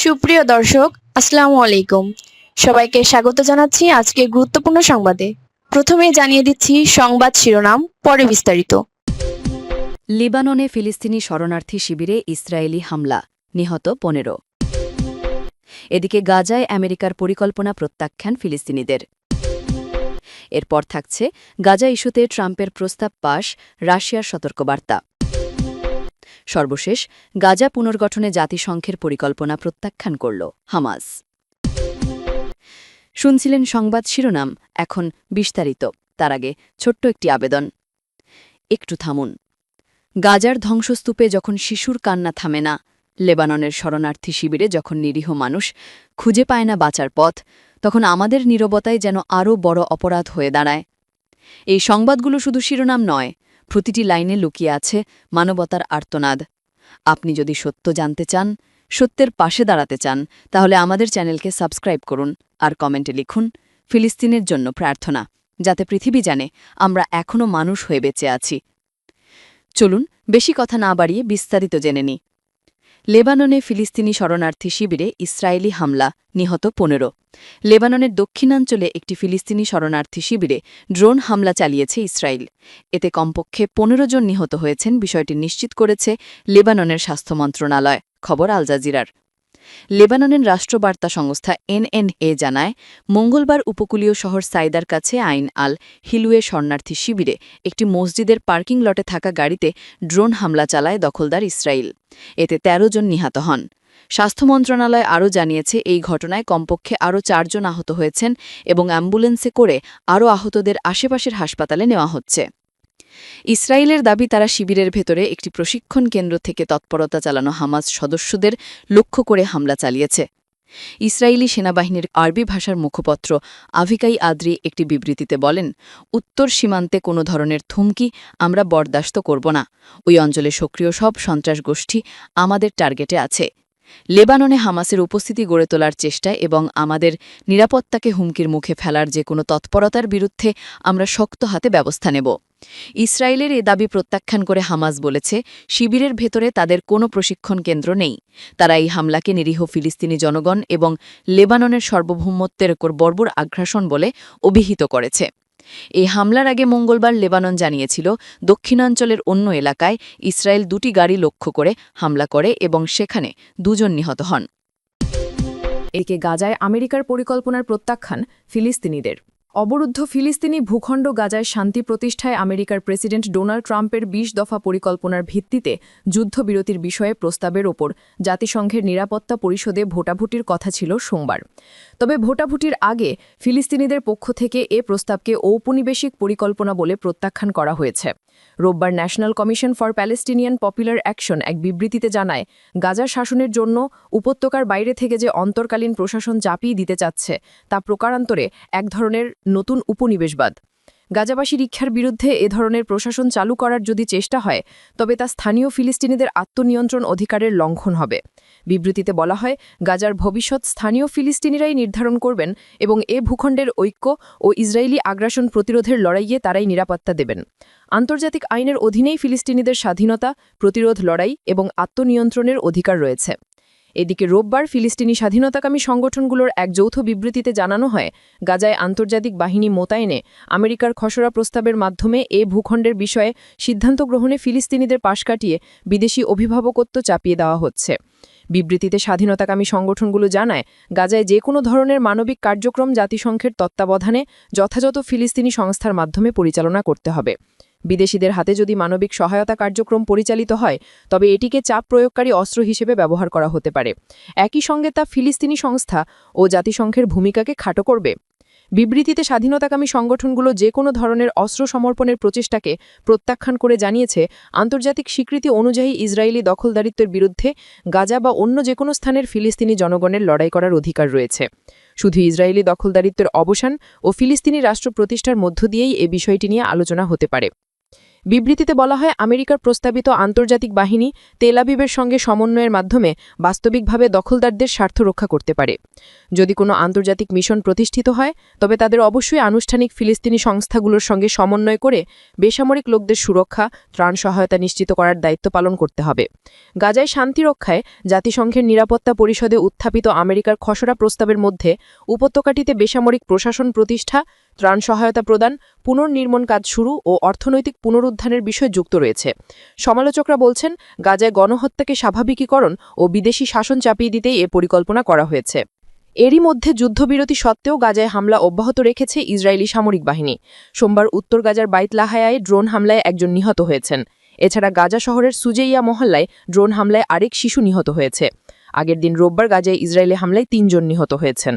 সুপ্রিয় দর্শক, আসসালামু আলাইকুম। সবাইকে স্বাগত জানাচ্ছি আজকে গুরুত্বপূর্ণ সংবাদে। প্রথমেই জানিয়ে দিচ্ছি সংবাদ শিরোনাম, পরে বিস্তারিত। লিবাননে ফিলিস্তিনি শরণার্থী শিবিরে ইসরায়েলি হামলা, নিহত ১৫। এদিকে গাজায় আমেরিকার পরিকল্পনা প্রত্যাখ্যান ফিলিস্তিনিদের। এরপর থাকছে গাজা ইস্যুতে ট্রাম্পের প্রস্তাব পাশ, রাশিয়ার সতর্কবার্তা। সর্বশেষ গাজা পুনর্গঠনে জাতিসংঘের পরিকল্পনা প্রত্যাখ্যান করল হামাস। শুনছিলেন সংবাদ শিরোনাম, এখন বিস্তারিত। তার আগে ছোট্ট একটি আবেদন, একটু থামুন। গাজার ধ্বংসস্তূপে যখন শিশুর কান্না থামে না, লেবাননের শরণার্থী শিবিরে যখন নিরীহ মানুষ খুঁজে পায় না বাঁচার পথ, তখন আমাদের নীরবতায় যেন আরও বড় অপরাধ হয়ে দাঁড়ায়। এই সংবাদগুলো শুধু শিরোনাম নয়, প্রতিটি লাইনে লুকিয়ে আছে মানবতার আর্তনাদ। আপনি যদি সত্য জানতে চান, সত্যের পাশে দাঁড়াতে চান, তাহলে আমাদের চ্যানেলকে সাবস্ক্রাইব করুন আর কমেন্টে লিখুন ফিলিস্তিনের জন্য প্রার্থনা, যাতে পৃথিবী জানে আমরা এখনও মানুষ হয়ে বেঁচে আছি। চলুন বেশি কথা না বাড়িয়ে বিস্তারিত জেনে নিই। লেবাননে ফিলিস্তিনি শরণার্থী শিবিরে ইসরায়েলি হামলা, নিহত ১৫। লেবাননের দক্ষিণাঞ্চলে একটি ফিলিস্তিনি শরণার্থী শিবিরে ড্রোন হামলা চালিয়েছে ইসরায়েল। এতে কমপক্ষে ১৫ জন নিহত হয়েছেন, বিষয়টি নিশ্চিত করেছে লেবাননের স্বাস্থ্য মন্ত্রণালয়, খবর আল জাজিরার। লেবাননের রাষ্ট্রবার্তা সংস্থা এনএনএ জানায়, মঙ্গলবার উপকূলীয় শহর সাইদার কাছে আইন আল হিলুয়ে শরণার্থী শিবিরে একটি মসজিদের পার্কিং লটে থাকা গাড়িতে ড্রোন হামলা চালায় দখলদার ইসরায়েল। এতে ১৩ জন নিহত হন। স্বাস্থ্য মন্ত্রণালয় আরও জানিয়েছে, এই ঘটনায় কমপক্ষে আরও ৪ জন আহত হয়েছেন এবং অ্যাম্বুলেন্সে করে আরও আহতদের আশেপাশের হাসপাতালে নেওয়া হচ্ছে। ইসরায়েলের দাবি, তারা শিবিরের ভেতরে একটি প্রশিক্ষণ কেন্দ্র থেকে তৎপরতা চালানো হামাস সদস্যদের লক্ষ্য করে হামলা চালিয়েছে। ইসরায়েলি সেনাবাহিনীর আরবি ভাষার মুখপত্র আভিকাই আদ্রি একটি বিবৃতিতে বলেন, উত্তর সীমান্তে কোনো ধরনের থুমকি আমরা বরদাস্ত করব না। ওই অঞ্চলে সক্রিয় সব সন্ত্রাস গোষ্ঠী আমাদের টার্গেটে আছে। লেবাননে হামাসের উপস্থিতি গড়ে তোলার চেষ্টায় এবং আমাদের নিরাপত্তাকে হুমকির মুখে ফেলার যে কোনো তৎপরতার বিরুদ্ধে আমরা শক্ত হাতে ব্যবস্থা নেব। ইসরায়েলের এ দাবি প্রত্যাখ্যান করে হামাস বলেছে, শিবিরের ভেতরে তাদের কোনো প্রশিক্ষণ কেন্দ্র নেই। তারা এই হামলাকে নিরীহ ফিলিস্তিনি জনগণ এবং লেবাননের সার্বভৌমত্বের ওপর বর্বর আগ্রাসন বলে অভিহিত করেছে। এই হামলার আগে মঙ্গলবার লেবানন জানিয়েছিল, দক্ষিণাঞ্চলের অন্য এলাকায় ইসরায়েল ২টি গাড়ি লক্ষ্য করে হামলা করে এবং সেখানে ২ জন নিহত হন। একে গাজায় আমেরিকার পরিকল্পনার প্রত্যাখ্যান ফিলিস্তিনিদের। অবরুদ্ধ ফিলিস্তিনি ভূখণ্ড গাজায় শান্তি প্রতিষ্ঠায় আমেরিকার প্রেসিডেন্ট ডোনাল্ড ট্রাম্পের ২০ দফা পরিকল্পনার ভিত্তিতে যুদ্ধবিরতির বিষয়ে প্রস্তাবের ওপর জাতিসংঘের নিরাপত্তা পরিষদে ভোটাভুটির কথা ছিল সোমবার। তবে ভোটাভুটির আগে ফিলিস্তিনিদের পক্ষ থেকে এ প্রস্তাবকে ঔপনিবেশিক পরিকল্পনা বলে প্রত্যাখ্যান করা হয়েছে। রোববার national commission for Palestinian popular action এক বিবৃতিতে জানায়, গাজার শাসনের জন্য উপত্যকার বাইরে থেকে যে অন্তর্কালীন প্রশাসন চাপিয়ে দিতে চাচ্ছে তা প্রকারান্তরে এক ধরনের নতুন উপনিবেশবাদ। গাজাবাসীর ইচ্ছার বিরুদ্ধে এ ধরনের প্রশাসন চালু করার যদি চেষ্টা হয়, তবে তা স্থানীয় ফিলিস্তিনিদের আত্মনিয়ন্ত্রণ অধিকারের লঙ্ঘন হবে। বিবৃতিতে বলা হয়, গাজার ভবিষ্যৎ স্থানীয় ফিলিস্তিনিরাই নির্ধারণ করবেন এবং এ ভূখণ্ডের ঐক্য ও ইসরায়েলি আগ্রাসন প্রতিরোধের লড়াইয়ে তারাই নিরাপত্তা দেবেন। আন্তর্জাতিক আইনের অধীনেই ফিলিস্তিনিদের স্বাধীনতা, প্রতিরোধ লড়াই এবং আত্মনিয়ন্ত্রণের অধিকার রয়েছে। এদিকে রোববার ফিলিস্তিনি স্বাধীনতাকামী সংগঠনগুলোর এক যৌথ বিবৃতিতে জানানো হয়, গাজায় আন্তর্জাতিক বাহিনী মোতায়েনে আমেরিকার খসড়া প্রস্তাবের মাধ্যমে এ ভূখণ্ডের বিষয়ে সিদ্ধান্ত গ্রহণে ফিলিস্তিনিদের পাশ কাটিয়ে বিদেশি অভিভাবকত্ব চাপিয়ে দেওয়া হচ্ছে। বিবৃতিতে স্বাধীনতাকামী সংগঠনগুলো জানায়, গাজায় যে কোনো ধরনের মানবিক কার্যক্রম জাতিসংঘের তত্ত্বাবধানে যথাযথ ফিলিস্তিনি সংস্থার মাধ্যমে পরিচালনা করতে হবে। বিদেশিদের হাতে যদি মানবিক সহায়তা কার্যক্রম পরিচালিত হয়, তবে এটিকে চাপ প্রয়োগকারী অস্ত্র হিসেবে ব্যবহার করা হতে পারে। একই সঙ্গে তা ফিলিস্তিনি সংস্থা ও জাতিসংঘের ভূমিকাকে খাটো করবে। বিবৃতিতে স্বাধীনতাকামী সংগঠনগুলো যে কোনো ধরনের অস্ত্র সমর্পণের প্রচেষ্টাকে প্রত্যাখ্যান করে জানিয়েছে, আন্তর্জাতিক স্বীকৃতি অনুযায়ী ইসরায়েলি দখলদারিত্বের বিরুদ্ধে গাজা বা অন্য যে কোনো স্থানের ফিলিস্তিনি জনগণের লড়াই করার অধিকার রয়েছে। শুধু ইসরায়েলি দখলদারিত্বের অবসান ও ফিলিস্তিনি রাষ্ট্র প্রতিষ্ঠার মধ্য দিয়েই এ বিষয়টি নিয়ে আলোচনা হতে পারে। বিবৃতিতে বলা হয় আমেরিকার প্রস্তাবিত আন্তর্জাতিক বাহিনী তেল আবিবের সঙ্গে সমন্বয়ের মাধ্যমে বাস্তবিকভাবে দখলদারদের স্বার্থ রক্ষা করতে পারে। যদি কোনো আন্তর্জাতিক মিশন প্রতিষ্ঠিত হয় তবে তাদের অবশ্যই আনুষ্ঠানিক ফিলিস্তিনি সংস্থাগুলোর সঙ্গে সমন্বয় করে বেসামরিক লোকদের সুরক্ষা, ত্রাণ সহায়তা নিশ্চিত করার দায়িত্ব পালন করতে হবে। গাজায় শান্তি রক্ষায় জাতিসংঘের নিরাপত্তা পরিষদে উত্থাপিত আমেরিকার খসড়া প্রস্তাবের মধ্যে উপত্যকাটিতে বেসামরিক প্রশাসন প্রতিষ্ঠা, ত্রাণ সহায়তা প্রদান, পুনর্নির্মাণ কাজ শুরু ও অর্থনৈতিক পুনরুদ্ধারের বিষয় যুক্ত রয়েছে। সমালোচকরা বলছেন, গাজায় গণহত্যাকে স্বাভাবিকীকরণ ও বিদেশি শাসন চাপিয়ে দিতেই এ পরিকল্পনা করা হয়েছে। এরই মধ্যে যুদ্ধবিরতি সত্ত্বেও গাজায় হামলা অব্যাহত রেখেছে ইসরায়েলি সামরিক বাহিনী। সোমবার উত্তর গাজার বাইত লাহায়ায় ড্রোন হামলায় একজন নিহত হয়েছেন। এছাড়া গাজা শহরের সুজেইয়া মহল্লায় ড্রোন হামলায় আরেক শিশু নিহত হয়েছে। আগের দিন রোববার গাজায় ইসরায়েলি হামলায় ৩ জন নিহত হয়েছেন।